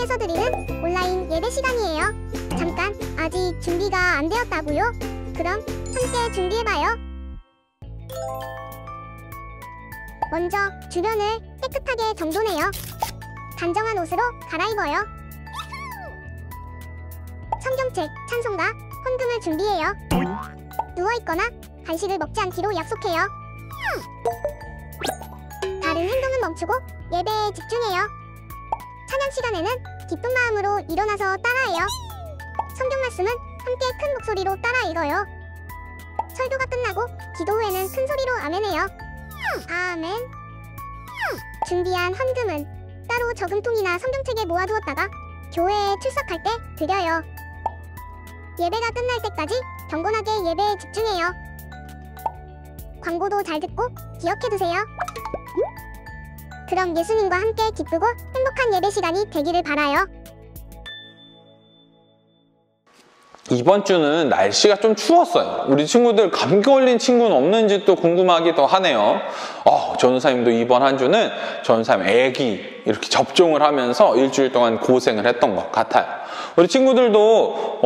방송에서 드리는 온라인 예배 시간이에요. 잠깐, 아직 준비가 안 되었다고요? 그럼 함께 준비해봐요. 먼저 주변을 깨끗하게 정돈해요. 단정한 옷으로 갈아입어요. 성경책, 찬송가, 헌금을 준비해요. 누워있거나 간식을 먹지 않기로 약속해요. 다른 행동은 멈추고 예배에 집중해요. 찬양 시간에는 기쁜 마음으로 일어나서 따라해요. 성경 말씀은 함께 큰 목소리로 따라 읽어요. 설교가 끝나고 기도 후에는 큰 소리로 아멘해요. 아멘. 준비한 헌금은 따로 저금통이나 성경책에 모아두었다가 교회에 출석할 때 드려요. 예배가 끝날 때까지 경건하게 예배에 집중해요. 광고도 잘 듣고 기억해두세요. 그럼 예수님과 함께 기쁘고 행복한 예배 시간이 되기를 바라요. 이번 주는 날씨가 좀 추웠어요. 우리 친구들 감기 걸린 친구는 없는지 또 궁금하기도 하네요. 전사님도 이번 한 주는 전사님 애기 이렇게 접종을 하면서 일주일 동안 고생을 했던 것 같아요. 우리 친구들도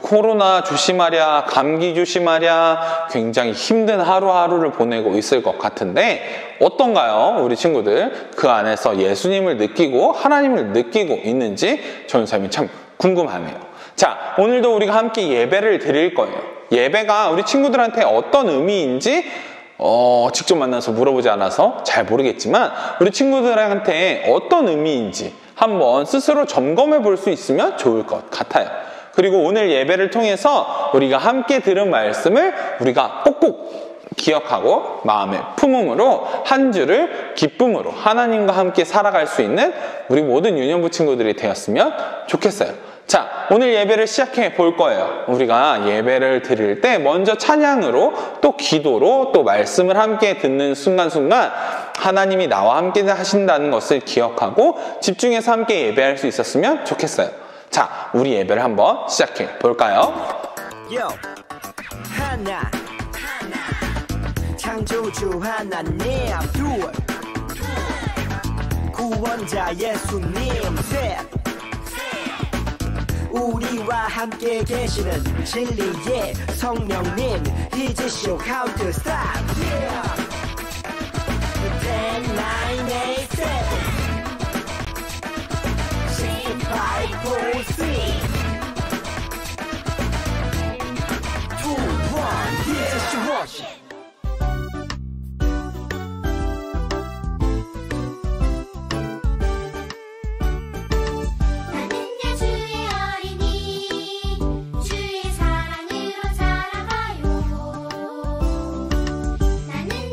코로나 조심하랴, 감기 조심하랴, 굉장히 힘든 하루하루를 보내고 있을 것 같은데 어떤가요? 우리 친구들 그 안에서 예수님을 느끼고 하나님을 느끼고 있는지 전사님이 참 궁금하네요. 자, 오늘도 우리가 함께 예배를 드릴 거예요. 예배가 우리 친구들한테 어떤 의미인지 직접 만나서 물어보지 않아서 잘 모르겠지만 우리 친구들한테 어떤 의미인지 한번 스스로 점검해 볼 수 있으면 좋을 것 같아요. 그리고 오늘 예배를 통해서 우리가 함께 들은 말씀을 우리가 꼭꼭 기억하고 마음에 품음으로 한 주를 기쁨으로 하나님과 함께 살아갈 수 있는 우리 모든 유년부 친구들이 되었으면 좋겠어요. 자, 오늘 예배를 시작해 볼 거예요. 우리가 예배를 드릴 때 먼저 찬양으로 또 기도로 또 말씀을 함께 듣는 순간순간 하나님이 나와 함께 하신다는 것을 기억하고 집중해서 함께 예배할 수 있었으면 좋겠어요. 자, 우리 예배를 한번 시작해 볼까요? 하나 창조주 하나님 둘 구원자 예수님 셋 우리와 함께 계시는 진리의 성령님 이제 show how to stop 10, 9, 8, 7 6, 5, 4, 3 2, 1 이제 show worship 나는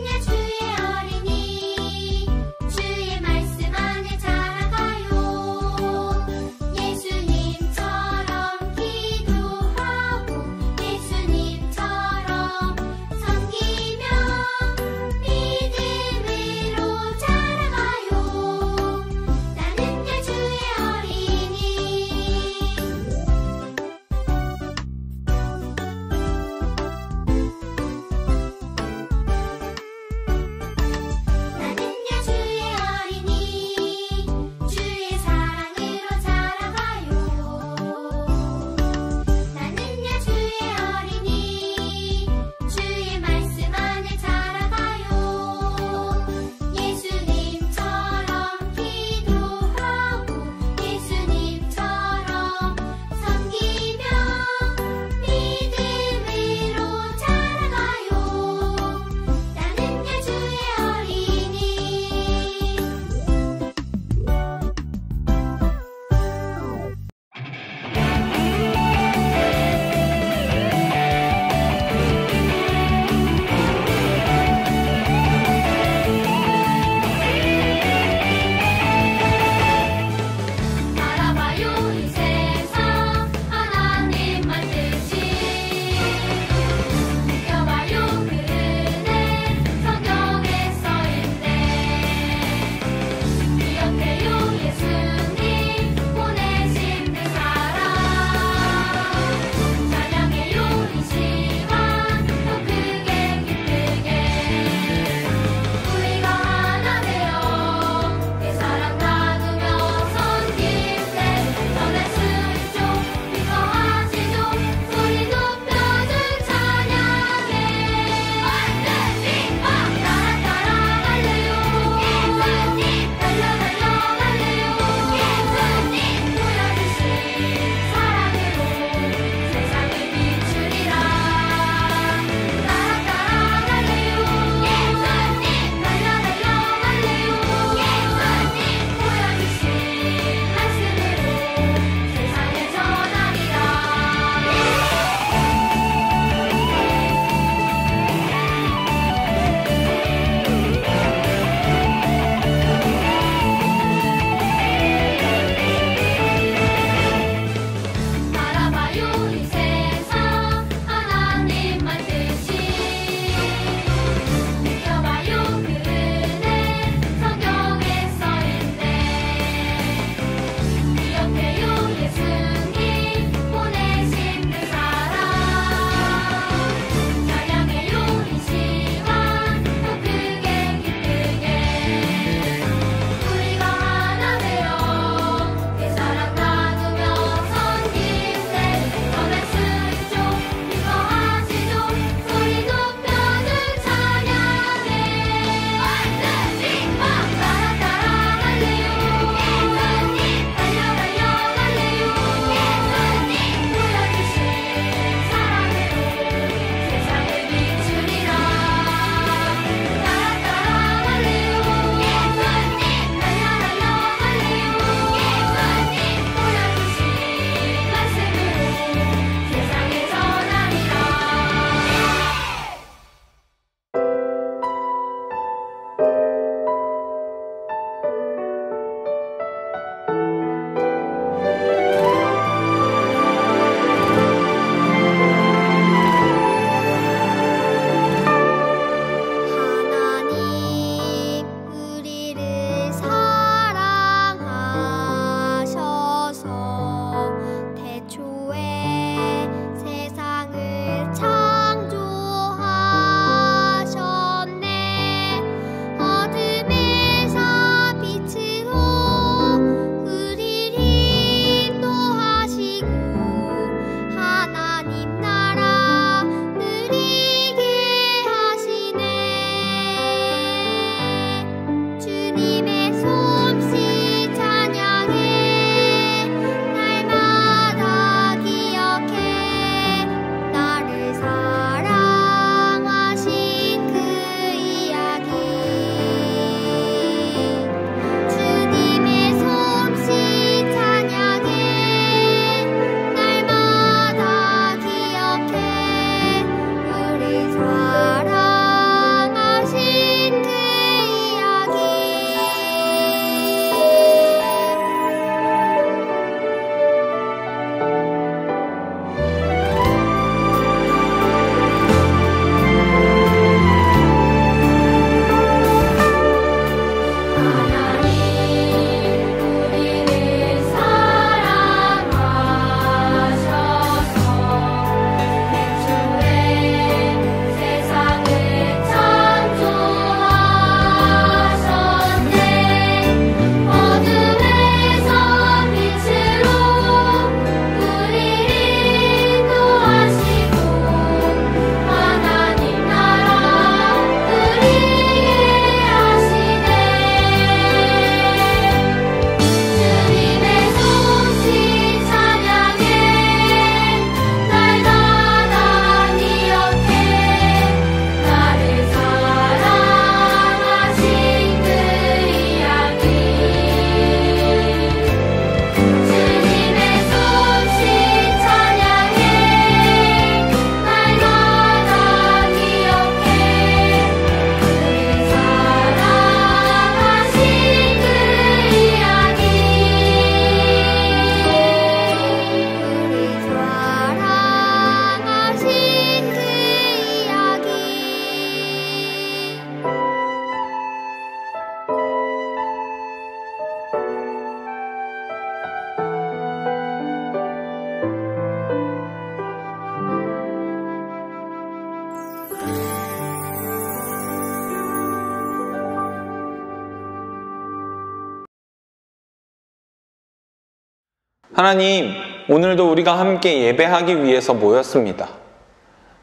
하나님, 오늘도 우리가 함께 예배하기 위해서 모였습니다.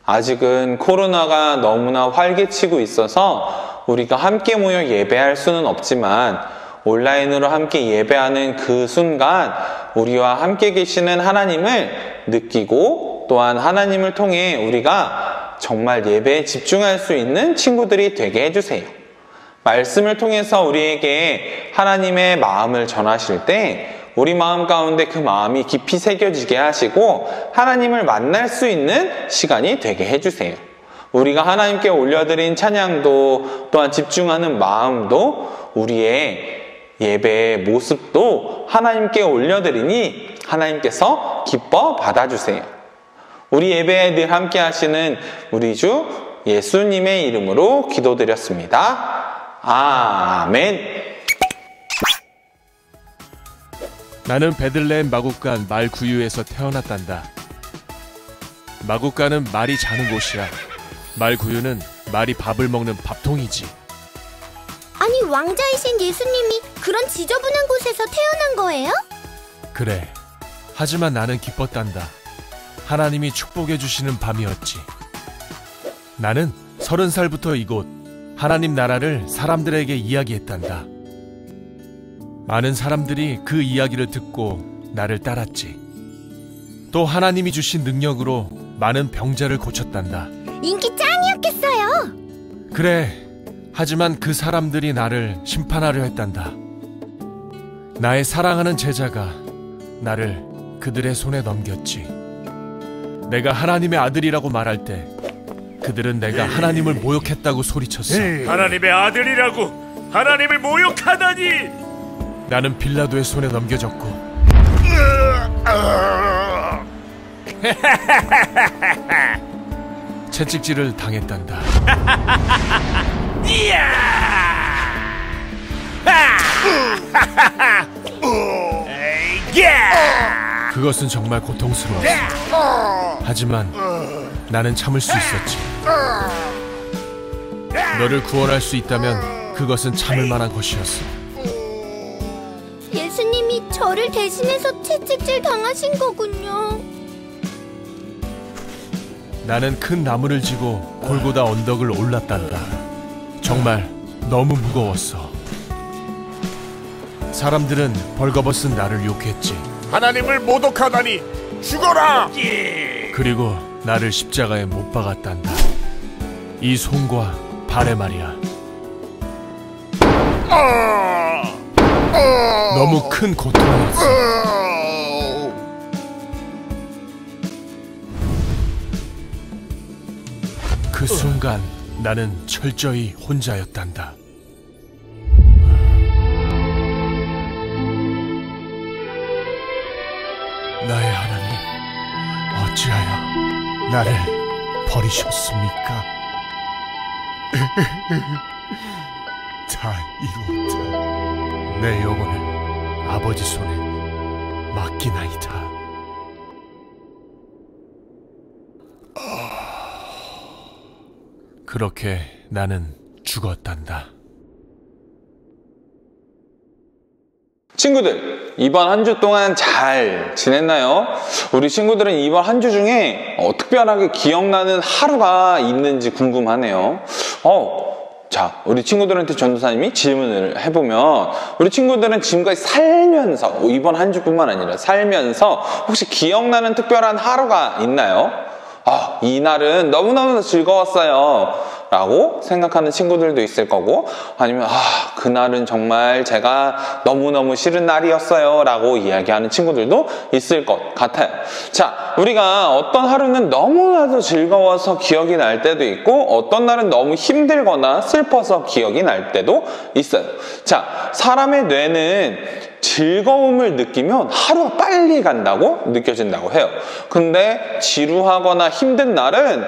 아직은 코로나가 너무나 활개치고 있어서 우리가 함께 모여 예배할 수는 없지만 온라인으로 함께 예배하는 그 순간 우리와 함께 계시는 하나님을 느끼고 또한 하나님을 통해 우리가 정말 예배에 집중할 수 있는 친구들이 되게 해주세요. 말씀을 통해서 우리에게 하나님의 마음을 전하실 때 우리 마음 가운데 그 마음이 깊이 새겨지게 하시고 하나님을 만날 수 있는 시간이 되게 해주세요. 우리가 하나님께 올려드린 찬양도 또한 집중하는 마음도 우리의 예배의 모습도 하나님께 올려드리니 하나님께서 기뻐 받아주세요. 우리 예배에 늘 함께 하시는 우리 주 예수님의 이름으로 기도드렸습니다. 아멘. 나는 베들레헴 마국간 말 구유에서 태어났단다. 마국간은 말이 자는 곳이야. 말 구유는 말이 밥을 먹는 밥통이지. 아니, 왕자이신 예수님이 그런 지저분한 곳에서 태어난 거예요? 그래. 하지만 나는 기뻤단다. 하나님이 축복해 주시는 밤이었지. 나는 30살부터 이곳 하나님 나라를 사람들에게 이야기했단다. 많은 사람들이 그 이야기를 듣고 나를 따랐지. 또 하나님이 주신 능력으로 많은 병자를 고쳤단다. 인기 짱이었겠어요. 그래. 하지만 그 사람들이 나를 심판하려 했단다. 나의 사랑하는 제자가 나를 그들의 손에 넘겼지. 내가 하나님의 아들이라고 말할 때 그들은 내가 하나님을 모욕했다고 소리쳤어. 하나님의 아들이라고 하나님을 모욕하다니! 나는 빌라도의 손에 넘겨졌고 채찍질을 당했단다. 그것은 정말 고통스러웠어. 하지만 나는 참을 수 있었지. 너를 구원할 수 있다면 그것은 참을 만한 것이었어. 예수님이 저를 대신해서 채찍질 당하신 거군요. 나는 큰 나무를 지고 골고다 언덕을 올랐단다. 정말 너무 무거웠어. 사람들은 벌거벗은 나를 욕했지. 하나님을 모독하다니 죽어라! 그리고 나를 십자가에 못 박았단다. 이 손과 발에 말이야. 너무 큰 고통이었어. 그 순간 나는 철저히 혼자였단다. 나의 하나님, 어찌하여 나를 버리셨습니까? 다 이루었다. 내 영혼을 아버지 손에 맡기나이다. 그렇게 나는 죽었단다. 친구들, 이번 한 주 동안 잘 지냈나요? 우리 친구들은 이번 한 주 중에 특별하게 기억나는 하루가 있는지 궁금하네요. 자, 우리 친구들한테 전도사님이 질문을 해보면 우리 친구들은 지금까지 살면서 이번 한 주뿐만 아니라 살면서 혹시 기억나는 특별한 하루가 있나요? 이 날은 너무너무 즐거웠어요 라고 생각하는 친구들도 있을 거고, 아니면 그날은 정말 제가 너무너무 싫은 날이었어요 라고 이야기하는 친구들도 있을 것 같아요. 자, 우리가 어떤 하루는 너무나도 즐거워서 기억이 날 때도 있고 어떤 날은 너무 힘들거나 슬퍼서 기억이 날 때도 있어요. 자, 사람의 뇌는 즐거움을 느끼면 하루가 빨리 간다고 느껴진다고 해요. 근데 지루하거나 힘든 날은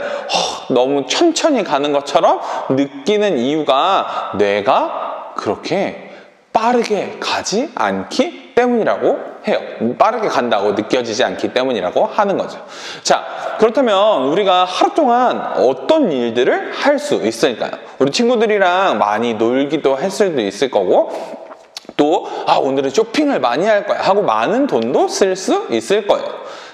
너무 천천히 가는 것처럼 느끼는 이유가 뇌가 그렇게 빠르게 가지 않기 때문이라고 해요. 빠르게 간다고 느껴지지 않기 때문이라고 하는 거죠. 자, 그렇다면 우리가 하루 동안 어떤 일들을 할 수 있을까요? 우리 친구들이랑 많이 놀기도 했을 수도 있을 거고, 또 오늘은 쇼핑을 많이 할 거야 하고 많은 돈도 쓸 수 있을 거예요.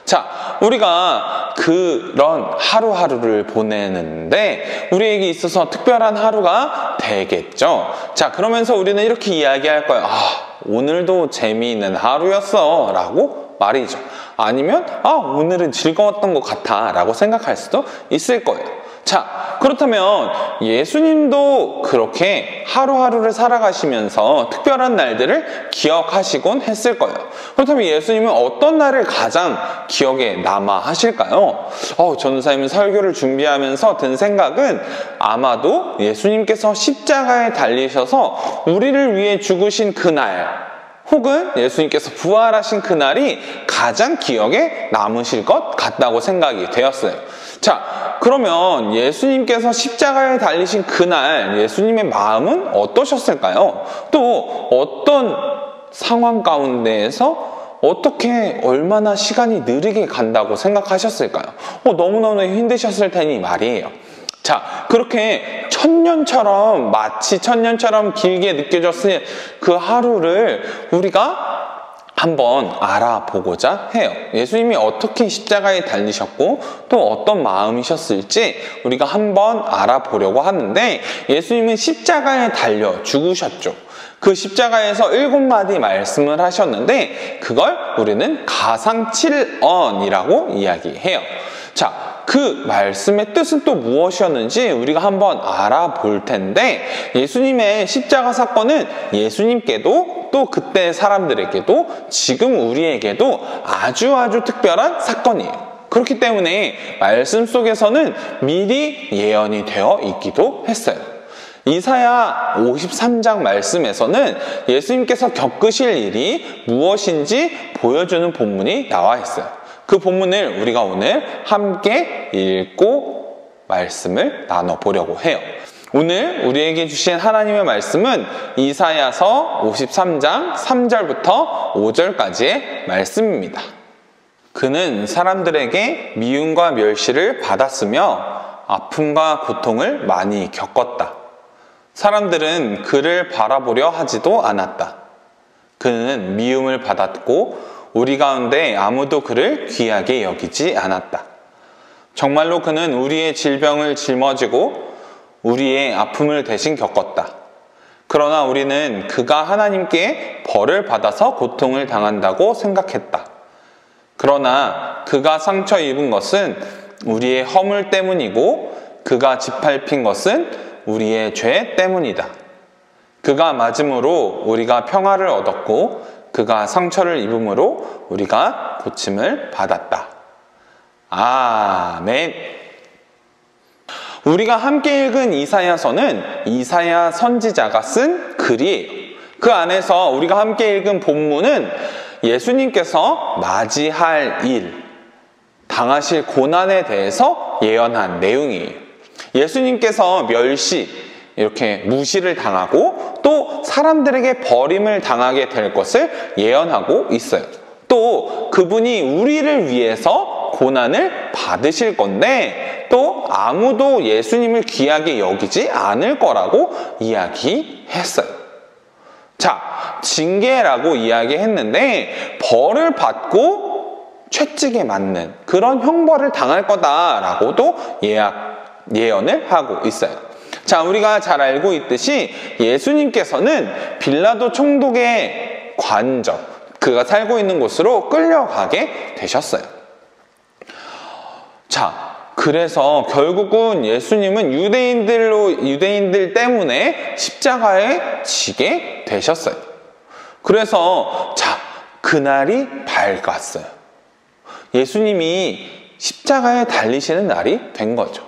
자, 우리가 그런 하루하루를 보내는데 우리에게 있어서 특별한 하루가 되겠죠. 자, 그러면서 우리는 이렇게 이야기할 거예요. 오늘도 재미있는 하루였어 라고 말이죠. 아니면 오늘은 즐거웠던 것 같아 라고 생각할 수도 있을 거예요. 자, 그렇다면 예수님도 그렇게 하루하루를 살아가시면서 특별한 날들을 기억하시곤 했을 거예요. 그렇다면 예수님은 어떤 날을 가장 기억에 남아 하실까요? 전도사님은 설교를 준비하면서 든 생각은 아마도 예수님께서 십자가에 달리셔서 우리를 위해 죽으신 그날, 혹은 예수님께서 부활하신 그날이 가장 기억에 남으실 것 같다고 생각이 되었어요. 자, 그러면 예수님께서 십자가에 달리신 그날 예수님의 마음은 어떠셨을까요? 또 어떤 상황 가운데에서 어떻게 얼마나 시간이 느리게 간다고 생각하셨을까요? 너무너무 힘드셨을 테니 말이에요. 자, 그렇게 마치 천년처럼 길게 느껴졌을 그 하루를 우리가 한번 알아보고자 해요. 예수님이 어떻게 십자가에 달리셨고 또 어떤 마음이셨을지 우리가 한번 알아보려고 하는데, 예수님은 십자가에 달려 죽으셨죠. 그 십자가에서 7마디 말씀을 하셨는데 그걸 우리는 가상칠언이라고 이야기해요. 자, 그 말씀의 뜻은 또 무엇이었는지 우리가 한번 알아볼 텐데, 예수님의 십자가 사건은 예수님께도 또 그때 사람들에게도 지금 우리에게도 아주 특별한 사건이에요. 그렇기 때문에 말씀 속에서는 미리 예언이 되어 있기도 했어요. 이사야 53장 말씀에서는 예수님께서 겪으실 일이 무엇인지 보여주는 본문이 나와 있어요. 그 본문을 우리가 오늘 함께 읽고 말씀을 나눠보려고 해요. 오늘 우리에게 주신 하나님의 말씀은 이사야서 53장 3절부터 5절까지의 말씀입니다. 그는 사람들에게 미움과 멸시를 받았으며 아픔과 고통을 많이 겪었다. 사람들은 그를 바라보려 하지도 않았다. 그는 미움을 받았고 우리 가운데 아무도 그를 귀하게 여기지 않았다. 정말로 그는 우리의 질병을 짊어지고 우리의 아픔을 대신 겪었다. 그러나 우리는 그가 하나님께 벌을 받아서 고통을 당한다고 생각했다. 그러나 그가 상처 입은 것은 우리의 허물 때문이고 그가 짓밟힌 것은 우리의 죄 때문이다. 그가 맞음으로 우리가 평화를 얻었고 그가 상처를 입음으로 우리가 고침을 받았다. 아멘. 우리가 함께 읽은 이사야서는 이사야 선지자가 쓴 글이에요. 그 안에서 우리가 함께 읽은 본문은 예수님께서 맞이할 일, 당하실 고난에 대해서 예언한 내용이에요. 예수님께서 이렇게 무시를 당하고 또 사람들에게 버림을 당하게 될 것을 예언하고 있어요. 또 그분이 우리를 위해서 고난을 받으실 건데 또 아무도 예수님을 귀하게 여기지 않을 거라고 이야기했어요. 자, 징계라고 이야기했는데 벌을 받고 채찍에 맞는 그런 형벌을 당할 거다라고도 예언을 하고 있어요. 자, 우리가 잘 알고 있듯이 예수님께서는 빌라도 총독의 관저, 그가 살고 있는 곳으로 끌려가게 되셨어요. 자, 그래서 결국은 예수님은 유대인들 때문에 십자가에 지게 되셨어요. 그래서 그날이 밝았어요. 예수님이 십자가에 달리시는 날이 된 거죠.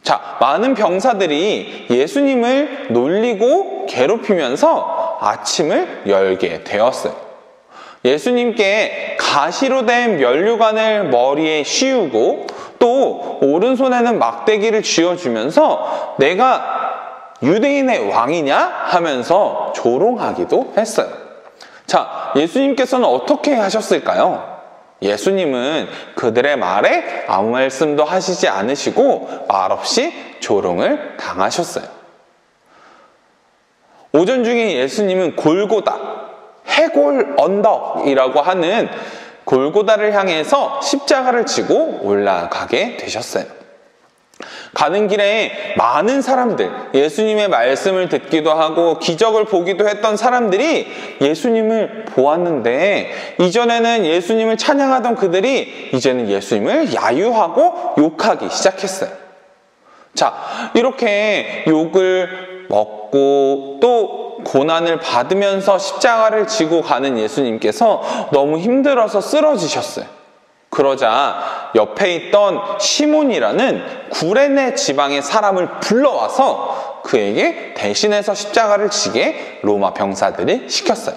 자, 많은 병사들이 예수님을 놀리고 괴롭히면서 아침을 열게 되었어요. 예수님께 가시로 된 면류관을 머리에 씌우고 또 오른손에는 막대기를 쥐어주면서 내가 유대인의 왕이냐 하면서 조롱하기도 했어요. 자, 예수님께서는 어떻게 하셨을까요? 예수님은 그들의 말에 아무 말씀도 하시지 않으시고 말없이 조롱을 당하셨어요. 오전 중에 예수님은 골고다, 해골 언덕이라고 하는 골고다를 향해서 십자가를 지고 올라가게 되셨어요. 가는 길에 많은 사람들, 예수님의 말씀을 듣기도 하고 기적을 보기도 했던 사람들이 예수님을 보았는데, 이전에는 예수님을 찬양하던 그들이 이제는 예수님을 야유하고 욕하기 시작했어요. 자, 이렇게 욕을 먹고 또 고난을 받으면서 십자가를 지고 가는 예수님께서 너무 힘들어서 쓰러지셨어요. 그러자 옆에 있던 시몬이라는 구레네 지방의 사람을 불러와서 그에게 대신해서 십자가를 지게 로마 병사들이 시켰어요.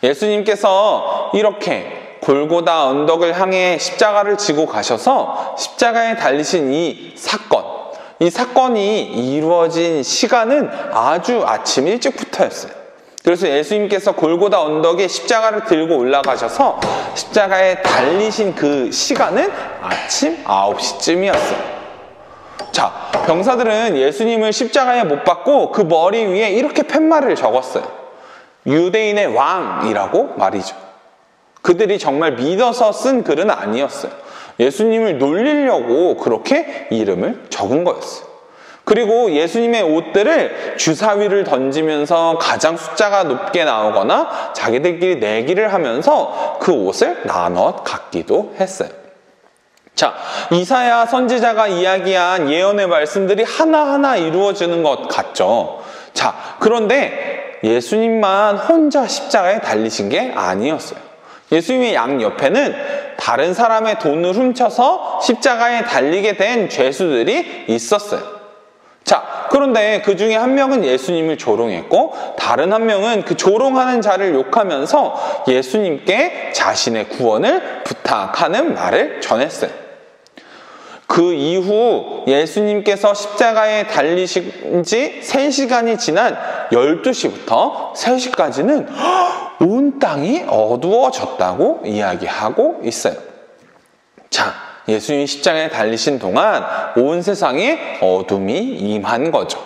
예수님께서 이렇게 골고다 언덕을 향해 십자가를 지고 가셔서 십자가에 달리신 이 사건이 이루어진 시간은 아주 아침 일찍부터였어요. 그래서 예수님께서 골고다 언덕에 십자가를 들고 올라가셔서 십자가에 달리신 그 시간은 아침 9시쯤이었어요. 자, 병사들은 예수님을 십자가에 못 박고 그 머리 위에 이렇게 팻말을 적었어요. 유대인의 왕이라고 말이죠. 그들이 정말 믿어서 쓴 글은 아니었어요. 예수님을 놀리려고 그렇게 이름을 적은 거였어요. 그리고 예수님의 옷들을 주사위를 던지면서 가장 숫자가 높게 나오거나 자기들끼리 내기를 하면서 그 옷을 나눠 갖기도 했어요. 자, 이사야 선지자가 이야기한 예언의 말씀들이 하나하나 이루어지는 것 같죠. 자, 그런데 예수님만 혼자 십자가에 달리신 게 아니었어요. 예수님의 양옆에는 다른 사람의 돈을 훔쳐서 십자가에 달리게 된 죄수들이 있었어요. 자, 그런데 그 중에 한 명은 예수님을 조롱했고 다른 한 명은 그 조롱하는 자를 욕하면서 예수님께 자신의 구원을 부탁하는 말을 전했어요. 그 이후 예수님께서 십자가에 달리신 지 3시간이 지난 12시부터 3시까지는 온 땅이 어두워졌다고 이야기하고 있어요. 자, 예수님이 십자가에 달리신 동안 온 세상에 어둠이 임한 거죠.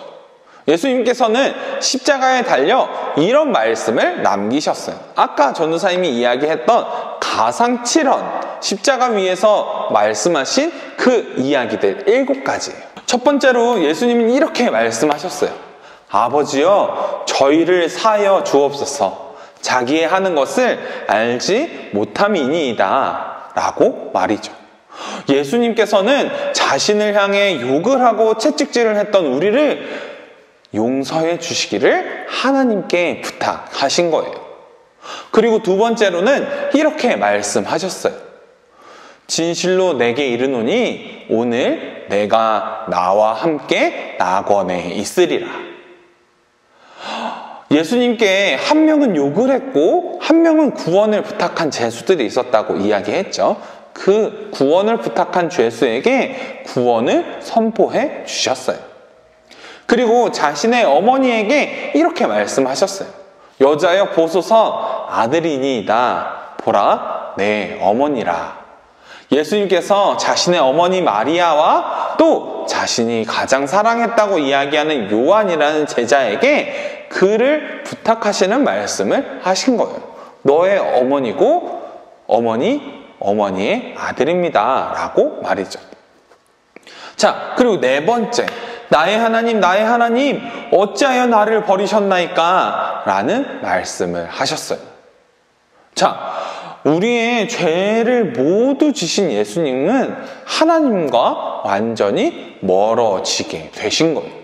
예수님께서는 십자가에 달려 이런 말씀을 남기셨어요. 아까 전도사님이 이야기했던 가상칠언, 십자가 위에서 말씀하신 그 이야기들 7가지예요. 첫 번째로 예수님은 이렇게 말씀하셨어요. 아버지여, 저희를 사하여 주옵소서. 자기의 하는 것을 알지 못함이니이다 라고 말이죠. 예수님께서는 자신을 향해 욕을 하고 채찍질을 했던 우리를 용서해 주시기를 하나님께 부탁하신 거예요. 그리고 두 번째로는 이렇게 말씀하셨어요. 진실로 내게 이르노니 오늘 내가 나와 함께 낙원에 있으리라. 예수님께 한 명은 욕을 했고 한 명은 구원을 부탁한 죄수들이 있었다고 이야기했죠. 그 구원을 부탁한 죄수에게 구원을 선포해 주셨어요. 그리고 자신의 어머니에게 이렇게 말씀하셨어요. 여자여 보소서 아들이니이다. 보라 내 어머니라. 예수님께서 자신의 어머니 마리아와 또 자신이 가장 사랑했다고 이야기하는 요한이라는 제자에게 그를 부탁하시는 말씀을 하신 거예요. 너의 어머니고 어머니의 아들입니다 라고 말이죠. 자, 그리고 네 번째, 나의 하나님 어찌하여 나를 버리셨나이까 라는 말씀을 하셨어요. 자, 우리의 죄를 모두 지신 예수님은 하나님과 완전히 멀어지게 되신 거예요.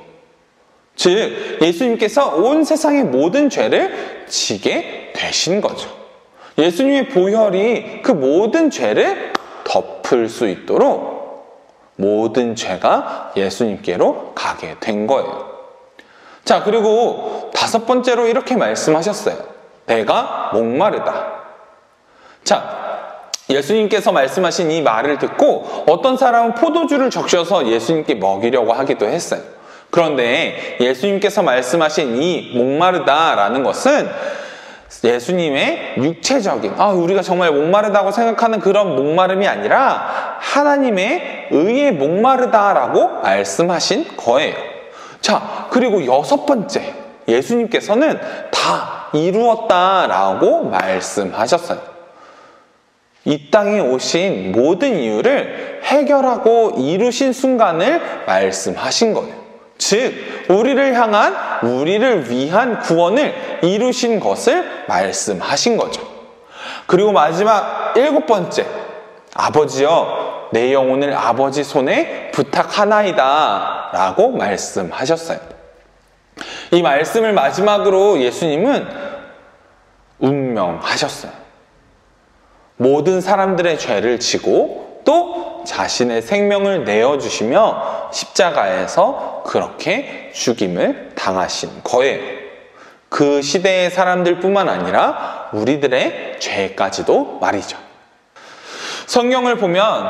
즉 예수님께서 온 세상의 모든 죄를 지게 되신 거죠. 예수님의 보혈이 그 모든 죄를 덮을 수 있도록 모든 죄가 예수님께로 가게 된 거예요. 자, 그리고 다섯 번째로 이렇게 말씀하셨어요. 내가 목마르다. 자, 예수님께서 말씀하신 이 말을 듣고 어떤 사람은 포도주를 적셔서 예수님께 먹이려고 하기도 했어요. 그런데 예수님께서 말씀하신 이 목마르다라는 것은 예수님의 육체적인, 우리가 정말 목마르다고 생각하는 그런 목마름이 아니라 하나님의 의에 목마르다라고 말씀하신 거예요. 자, 그리고 여섯 번째, 예수님께서는 다 이루었다라고 말씀하셨어요. 이 땅에 오신 모든 이유를 해결하고 이루신 순간을 말씀하신 거예요. 즉, 우리를 위한 구원을 이루신 것을 말씀하신 거죠. 그리고 마지막 7번째, 아버지여, 내 영혼을 아버지 손에 부탁하나이다 라고 말씀하셨어요. 이 말씀을 마지막으로 예수님은 운명하셨어요. 모든 사람들의 죄를 지고 또 자신의 생명을 내어주시며 십자가에서 그렇게 죽임을 당하신 거예요. 그 시대의 사람들뿐만 아니라 우리들의 죄까지도 말이죠. 성경을 보면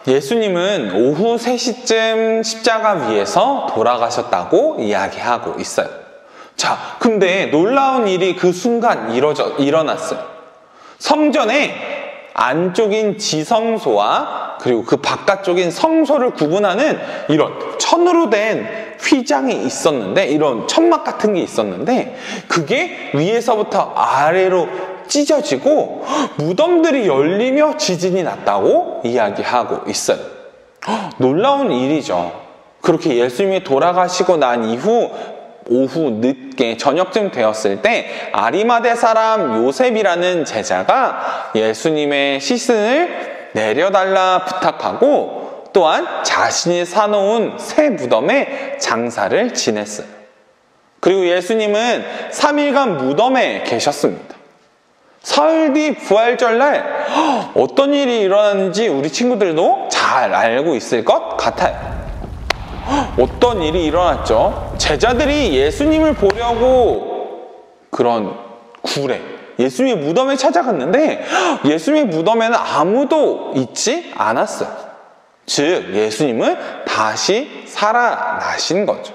예수님은 오후 3시쯤 십자가 위에서 돌아가셨다고 이야기하고 있어요. 자, 근데 놀라운 일이 그 순간 일어났어요. 성전에 안쪽인 지성소와 그리고 그 바깥쪽인 성소를 구분하는 이런 천으로 된 휘장이 있었는데, 이런 천막 같은 게 있었는데, 그게 위에서부터 아래로 찢어지고 무덤들이 열리며 지진이 났다고 이야기하고 있어요. 놀라운 일이죠. 그렇게 예수님이 돌아가시고 난 이후 오후 늦게 저녁쯤 되었을 때 아리마대 사람 요셉이라는 제자가 예수님의 시신을 내려달라 부탁하고 또한 자신이 사놓은 새 무덤에 장사를 지냈어요. 그리고 예수님은 3일간 무덤에 계셨습니다. 사흘 뒤 부활절날 어떤 일이 일어났는지 우리 친구들도 잘 알고 있을 것 같아요. 어떤 일이 일어났죠? 제자들이 예수님을 보려고 그런 굴에, 예수님의 무덤에 찾아갔는데 예수님의 무덤에는 아무도 있지 않았어요. 즉, 예수님은 다시 살아나신 거죠.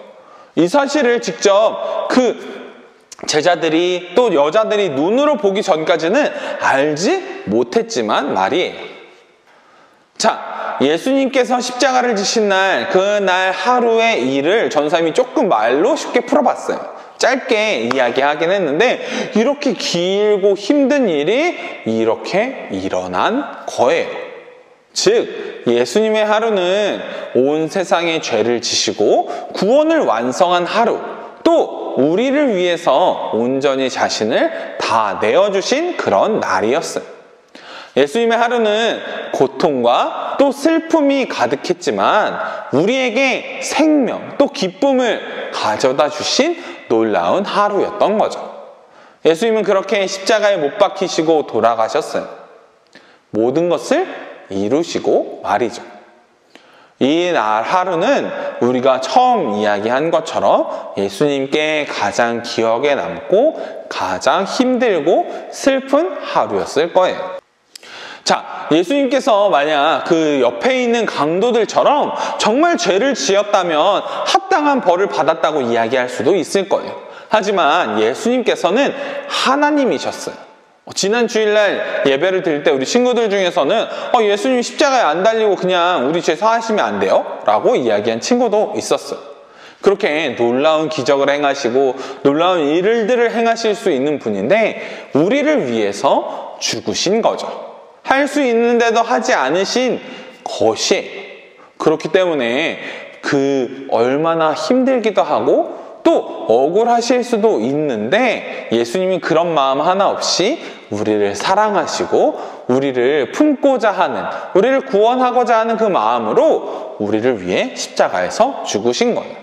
이 사실을 직접 그 제자들이 또 여자들이 눈으로 보기 전까지는 알지 못했지만 말이에요. 자, 예수님께서 십자가를 지신 날, 그날 하루의 일을 전사님이 조금 말로 쉽게 풀어봤어요. 짧게 이야기하긴 했는데 이렇게 길고 힘든 일이 이렇게 일어난 거예요. 즉, 예수님의 하루는 온 세상의 죄를 지시고 구원을 완성한 하루, 또 우리를 위해서 온전히 자신을 다 내어주신 그런 날이었어요. 예수님의 하루는 고통과 또 슬픔이 가득했지만 우리에게 생명 또 기쁨을 가져다 주신 놀라운 하루였던 거죠. 예수님은 그렇게 십자가에 못 박히시고 돌아가셨어요. 모든 것을 이루시고 말이죠. 이 날 하루는 우리가 처음 이야기한 것처럼 예수님께 가장 기억에 남고 가장 힘들고 슬픈 하루였을 거예요. 자, 예수님께서 만약 그 옆에 있는 강도들처럼 정말 죄를 지었다면 합당한 벌을 받았다고 이야기할 수도 있을 거예요. 하지만 예수님께서는 하나님이셨어요. 지난 주일날 예배를 드릴 때 우리 친구들 중에서는 예수님 십자가에 안 달리고 그냥 우리 죄 사하시면 안 돼요? 라고 이야기한 친구도 있었어요. 그렇게 놀라운 기적을 행하시고 놀라운 일들을 행하실 수 있는 분인데 우리를 위해서 죽으신 거죠. 할 수 있는데도 하지 않으신 것이, 그렇기 때문에 그 얼마나 힘들기도 하고 또 억울하실 수도 있는데 예수님이 그런 마음 하나 없이 우리를 사랑하시고 우리를 품고자 하는, 우리를 구원하고자 하는 그 마음으로 우리를 위해 십자가에서 죽으신 거예요.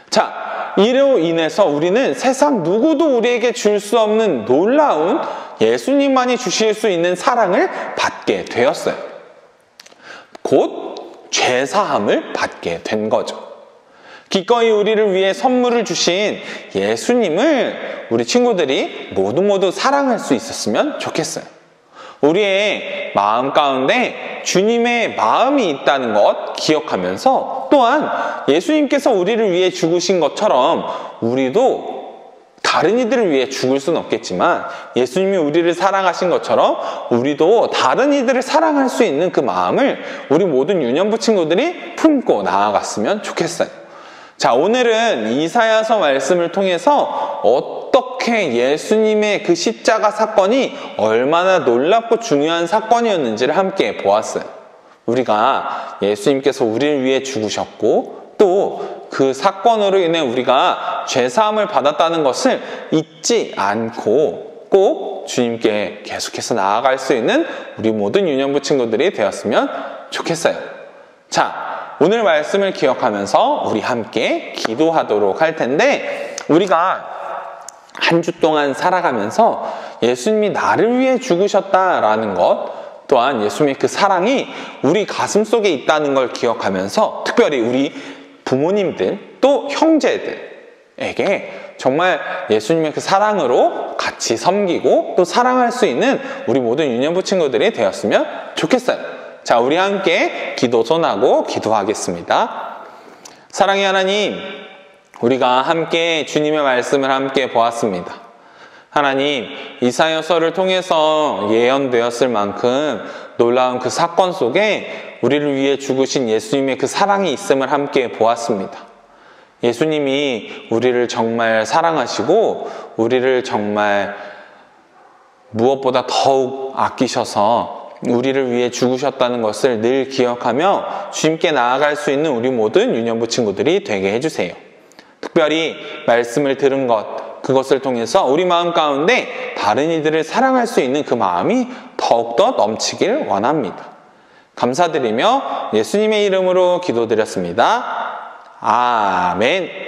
자, 이로 인해서 우리는 세상 누구도 우리에게 줄 수 없는 놀라운 예수님만이 주실 수 있는 사랑을 받게 되었어요. 곧 죄사함을 받게 된 거죠. 기꺼이 우리를 위해 선물을 주신 예수님을 우리 친구들이 모두 사랑할 수 있었으면 좋겠어요. 우리의 마음 가운데 주님의 마음이 있다는 것 기억하면서 또한 예수님께서 우리를 위해 죽으신 것처럼 우리도 다른 이들을 위해 죽을 수는 없겠지만 예수님이 우리를 사랑하신 것처럼 우리도 다른 이들을 사랑할 수 있는 그 마음을 우리 모든 유년부 친구들이 품고 나아갔으면 좋겠어요. 자, 오늘은 이사야서 말씀을 통해서 어떻게 예수님의 그 십자가 사건이 얼마나 놀랍고 중요한 사건이었는지를 함께 보았어요. 우리가 예수님께서 우리를 위해 죽으셨고 또 그 사건으로 인해 우리가 죄사함을 받았다는 것을 잊지 않고 꼭 주님께 계속해서 나아갈 수 있는 우리 모든 유년부 친구들이 되었으면 좋겠어요. 자, 오늘 말씀을 기억하면서 우리 함께 기도하도록 할 텐데, 우리가 한 주 동안 살아가면서 예수님이 나를 위해 죽으셨다라는 것, 또한 예수님의 그 사랑이 우리 가슴 속에 있다는 걸 기억하면서 특별히 우리 부모님들 또 형제들에게 정말 예수님의 그 사랑으로 같이 섬기고 또 사랑할 수 있는 우리 모든 유년부 친구들이 되었으면 좋겠어요. 자, 우리 함께 기도 손하고 기도하겠습니다. 사랑의 하나님, 우리가 함께 주님의 말씀을 함께 보았습니다. 하나님, 이사야서를 통해서 예언되었을 만큼 놀라운 그 사건 속에 우리를 위해 죽으신 예수님의 그 사랑이 있음을 함께 보았습니다. 예수님이 우리를 정말 사랑하시고 우리를 정말 무엇보다 더욱 아끼셔서 우리를 위해 죽으셨다는 것을 늘 기억하며 주님께 나아갈 수 있는 우리 모든 유년부 친구들이 되게 해주세요. 특별히 말씀을 들은 것, 그것을 통해서 우리 마음 가운데 다른 이들을 사랑할 수 있는 그 마음이 더욱더 넘치길 원합니다. 감사드리며 예수님의 이름으로 기도드렸습니다. 아멘.